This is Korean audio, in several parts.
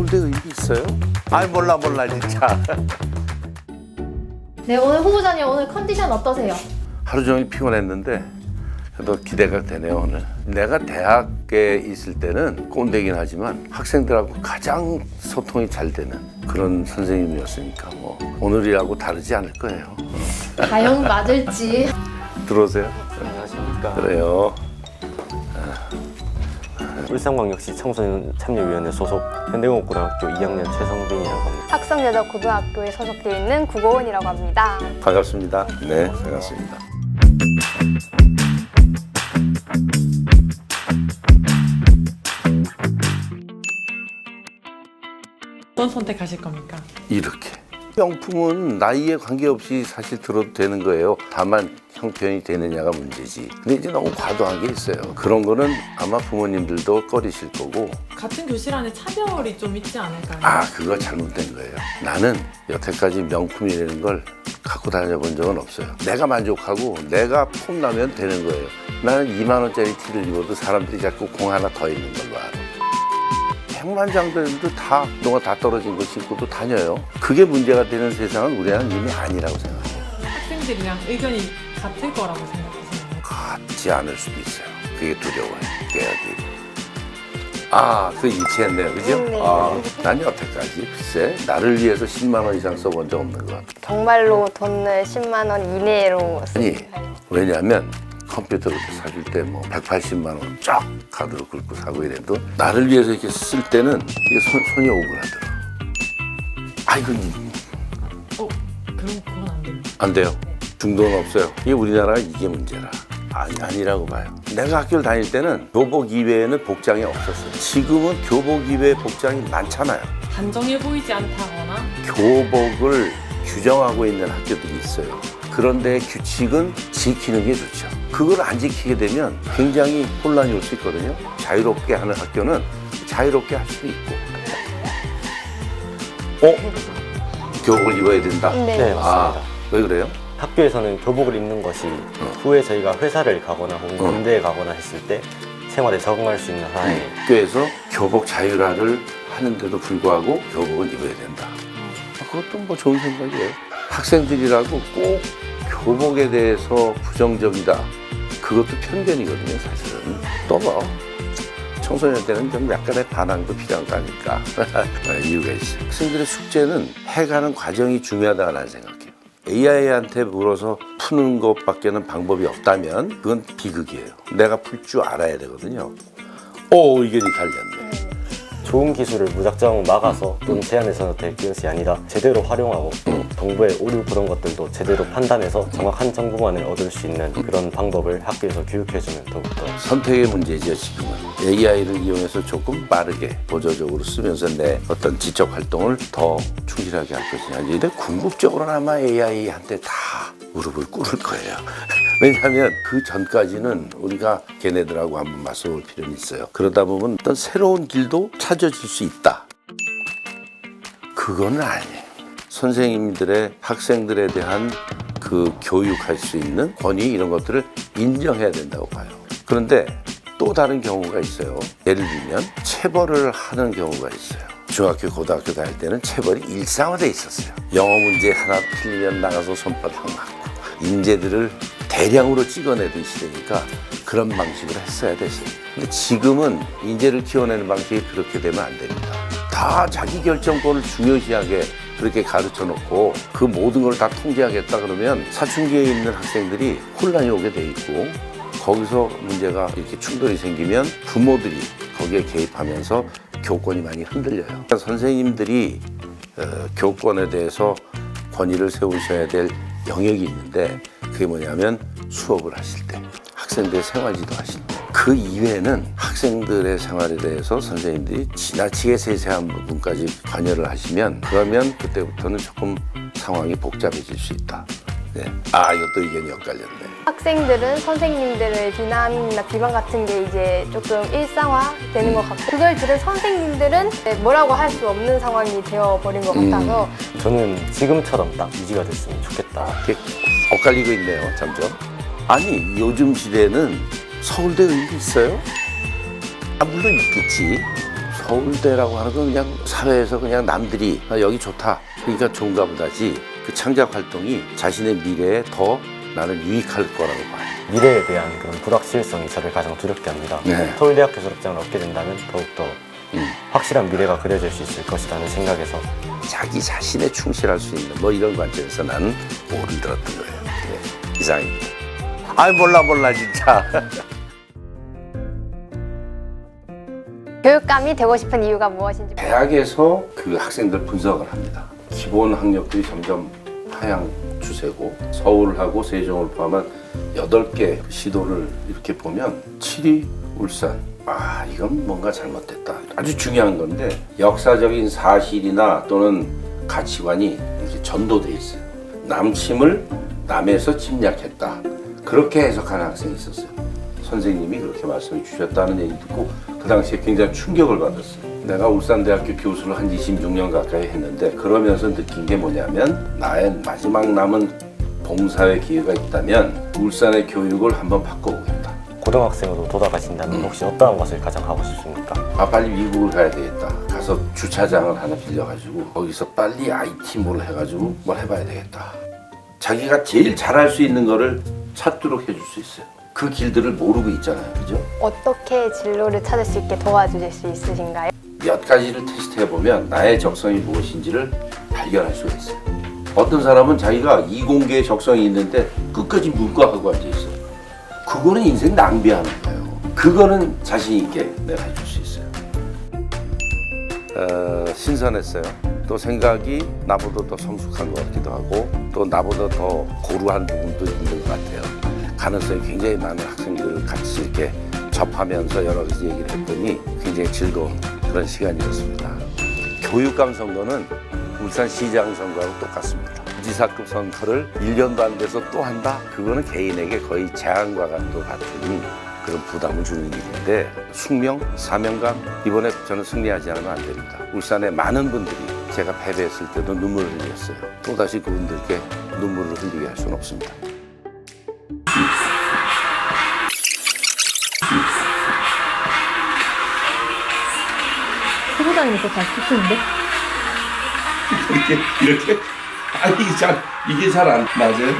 서울대 의대 있어요? 아이 몰라 진짜. 네, 오늘 후보자님 오늘 컨디션 어떠세요? 하루 종일 피곤했는데 그래도 기대가 되네요 오늘. 내가 대학에 있을 때는 꼰대긴 하지만 학생들하고 가장 소통이 잘 되는 그런 선생님이었으니까 뭐 오늘이라고 다르지 않을 거예요. 과연 맞을지. 들어오세요. 안녕하십니까. 그래요. 울산광역시 청소년 참여위원회 소속 현대공업고등학교 2학년 최성빈이라고 합니다. 학성여자고등학교에 소속되어 있는 국어원이라고 합니다. 반갑습니다. 네, 반갑습니다. 어떤 선택하실 겁니까? 이렇게. 명품은 나이에 관계없이 사실 들어도 되는 거예요. 다만 형편이 되느냐가 문제지. 근데 이제 너무 과도한 게 있어요. 그런 거는 아마 부모님들도 꺼리실 거고. 같은 교실 안에 차별이 좀 있지 않을까요? 아, 그거 잘못된 거예요. 나는 여태까지 명품이라는 걸 갖고 다녀본 적은 없어요. 내가 만족하고 내가 폼나면 되는 거예요. 나는 2만 원짜리 티를 입어도 사람들이 자꾸 공 하나 더 있는 걸로 알아. 백만장들도 다 그동안 다 떨어진 거 신고도 다녀요. 그게 문제가 되는 세상은 우리는 이미 아니라고 생각해요. 학생들이랑 의견이 같을 거라고 생각하시나요? 같지 않을 수도 있어요. 그게 두려워요. 깨야지. 아, 그 일치했네요. 그죠? 네. 아, 난 여태까지 글쎄 나를 위해서 10만 원 이상 써본 적 없는 것 같아. 정말로 돈을 10만 원 이내로 아니, 씁니다. 왜냐하면 컴퓨터 그때 사줄 때 뭐 180만 원 쫙 카드로 긁고 사고 이래도 나를 위해서 이렇게 쓸 때는 이게 손이 오그라들어. 아이고, 그럼 그건 안 됩니다. 안 돼요. 중도는 없어요. 이게 우리나라가 이게 문제라. 아니라고 봐요. 내가 학교를 다닐 때는 교복 이외에는 복장이 없었어요. 지금은 교복 이외에 복장이 많잖아요. 단정해 보이지 않다거나 교복을 규정하고 있는 학교들이 있어요. 그런데 규칙은 지키는 게 좋죠. 그걸 안 지키게 되면 굉장히 혼란이 올 수 있거든요. 자유롭게 하는 학교는 자유롭게 할 수도 있고. 교복을 입어야 된다? 네, 맞습니다. 아, 왜 그래요? 학교에서는 교복을 입는 것이 후에 저희가 회사를 가거나 혹은 군대에 가거나 했을 때 생활에 적응할 수 있는 하나의 학교에서 교복 자율화를 하는데도 불구하고 교복을 입어야 된다. 그것도 뭐 좋은 생각이에요. 학생들이라고 꼭 교복에 대해서 부정적이다. 그것도 편견이거든요, 사실은. 또 뭐, 청소년 때는 좀 약간의 반항도 필요한 거 아닐까. 이유가 있어요. 학생들의 숙제는 해가는 과정이 중요하다고 나는 생각해요. AI한테 물어서 푸는 것밖에는 방법이 없다면 그건 비극이에요. 내가 풀 줄 알아야 되거든요. 의견이 갈렸네. 좋은 기술을 무작정 막아서 또는 제한해서는 될 것이 아니라 제대로 활용하고 또 정보의 오류 그런 것들도 제대로 판단해서 정확한 정보만을 얻을 수 있는 그런 방법을 학교에서 교육해주면 더욱더 선택의 문제죠, 지금은. AI를 이용해서 조금 빠르게 보조적으로 쓰면서 내 어떤 지적 활동을 더 충실하게 할 것이냐. 근데 궁극적으로는 아마 AI한테 다 무릎을 꿇을 거예요. 왜냐하면 그 전까지는 우리가 걔네들하고 한번 맞서볼 필요는 있어요. 그러다 보면 어떤 새로운 길도 찾아질 수 있다. 그건 아니에요. 선생님들의 학생들에 대한 그 교육할 수 있는 권위 이런 것들을 인정해야 된다고 봐요. 그런데 또 다른 경우가 있어요. 예를 들면 체벌을 하는 경우가 있어요. 중학교, 고등학교 다닐 때는 체벌이 일상화돼 있었어요. 영어 문제 하나 틀리면 나가서 손바닥 맞고 인재들을 대량으로 찍어내던 시대니까 그런 방식으로 했어야 됐어요. 근데 지금은 인재를 키워내는 방식이 그렇게 되면 안 됩니다. 다 자기 결정권을 중요시하게 그렇게 가르쳐 놓고 그 모든 걸 다 통제하겠다 그러면 사춘기에 있는 학생들이 혼란이 오게 돼 있고 거기서 문제가 이렇게 충돌이 생기면 부모들이 거기에 개입하면서 교권이 많이 흔들려요. 그러니까 선생님들이 교권에 대해서 권위를 세우셔야 될 영역이 있는데 그게 뭐냐면 수업을 하실 때, 학생들의 생활지도 하실 때. 그 이외에는 학생들의 생활에 대해서 선생님들이 지나치게 세세한 부분까지 관여를 하시면 그러면 그때부터는 조금 상황이 복잡해질 수 있다. 네. 이것도 의견이 엇갈렸네. 학생들은 선생님들의 비난이나 비방 같은 게 이제 조금 일상화 되는 것 같고 그걸 들은 선생님들은 뭐라고 할 수 없는 상황이 되어버린 것 같아서 저는 지금처럼 딱 유지가 됐으면 좋겠다. 이렇게 엇갈리고 있네요, 점점. 아니, 요즘 시대는 서울대 의대 있어요? 물론 있겠지. 서울대라고 하는 건 그냥 사회에서 그냥 남들이 여기 좋다 그러니까 좋은가 보다지 그 창작 활동이 자신의 미래에 더 나는 유익할 거라고 봐요. 미래에 대한 그런 불확실성이 저를 가장 두렵게 합니다. 네. 서울대학교 졸업장을 얻게 된다면 더욱더 확실한 미래가 그려질 수 있을 것이라는 생각에서 자기 자신에 충실할 수 있는 뭐 이런 관점에서 나는 오를 들었던 거예요. 네. 이상입니다. 아이 몰라 진짜. 교육감이 되고 싶은 이유가 무엇인지. 대학에서 그 학생들 분석을 합니다. 기본 학력들이 점점 하향 추세고 서울하고 세종을 포함한 8개 시도를 이렇게 보면 7위 울산. 아 이건 뭔가 잘못됐다. 아주 중요한 건데 역사적인 사실이나 또는 가치관이 이렇게 전도돼 있어요. 남침을 남에서 침략했다. 그렇게 해석하는 학생이 있었어요. 선생님이 그렇게 말씀해 주셨다는 얘기 듣고 그 당시에 굉장히 충격을 받았어요. 내가 울산대학교 교수를 한 26년 가까이 했는데 그러면서 느낀 게 뭐냐면 나의 마지막 남은 봉사의 기회가 있다면 울산의 교육을 한번 바꿔보겠다. 고등학생으로 돌아가신다면 혹시 어떠한 것을 가장 하고 싶습니까? 아 빨리 미국을 가야 되겠다. 가서 주차장을 하나 빌려가지고 거기서 빨리 IT 뭘 해가지고 뭘 해봐야 되겠다. 자기가 제일 잘할 수 있는 거를 찾도록 해줄 수 있어요. 그 길들을 모르고 있잖아요. 그죠? 어떻게 진로를 찾을 수 있게 도와주실 수 있으신가요? 몇 가지를 테스트해보면 나의 적성이 무엇인지를 발견할 수가 있어요. 어떤 사람은 자기가 이공계의 적성이 있는데 끝까지 문과하고 앉아있어요. 그거는 인생 낭비하는 거예요. 그거는 자신 있게 내가 해줄 수 있어요. 신선했어요. 또 생각이 나보다 더 성숙한 것 같기도 하고 또 나보다 더 고루한 부분도 있는 것 같아요. 가능성이 굉장히 많은 학생들을 같이 이렇게 접하면서 여러 가지 얘기를 했더니 굉장히 즐거운 그런 시간이었습니다. 교육감 선거는 울산시장 선거하고 똑같습니다. 지사급 선거를 1년도 안 돼서 또 한다? 그거는 개인에게 거의 재앙과 같은 그런 부담을 주는 일인데 숙명, 사명감 이번에 저는 승리하지 않으면 안 됩니다. 울산의 많은 분들이 제가 패배했을 때도 눈물을 흘렸어요. 또다시 그분들께 눈물을 흘리게 할 수는 없습니다. 후보자님이 더 잘 키우는데? 이렇게? 아니 이게 잘 안 맞아요?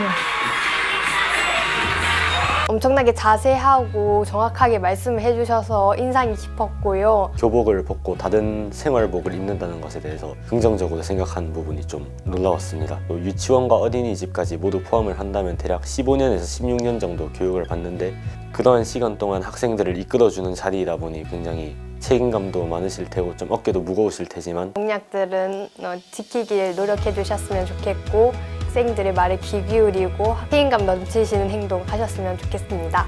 엄청나게 자세하고 정확하게 말씀을 해주셔서 인상이 깊었고요. 교복을 벗고 다른 생활복을 입는다는 것에 대해서 긍정적으로 생각한 부분이 좀 놀라웠습니다. 또 유치원과 어린이집까지 모두 포함을 한다면 대략 15년에서 16년 정도 교육을 받는데 그동안 시간 동안 학생들을 이끌어주는 자리이다 보니 굉장히 책임감도 많으실 테고 좀 어깨도 무거우실 테지만 공약들은 지키길 노력해 주셨으면 좋겠고 학생들의 말에 귀 기울이고 책임감 넘치시는 행동 하셨으면 좋겠습니다.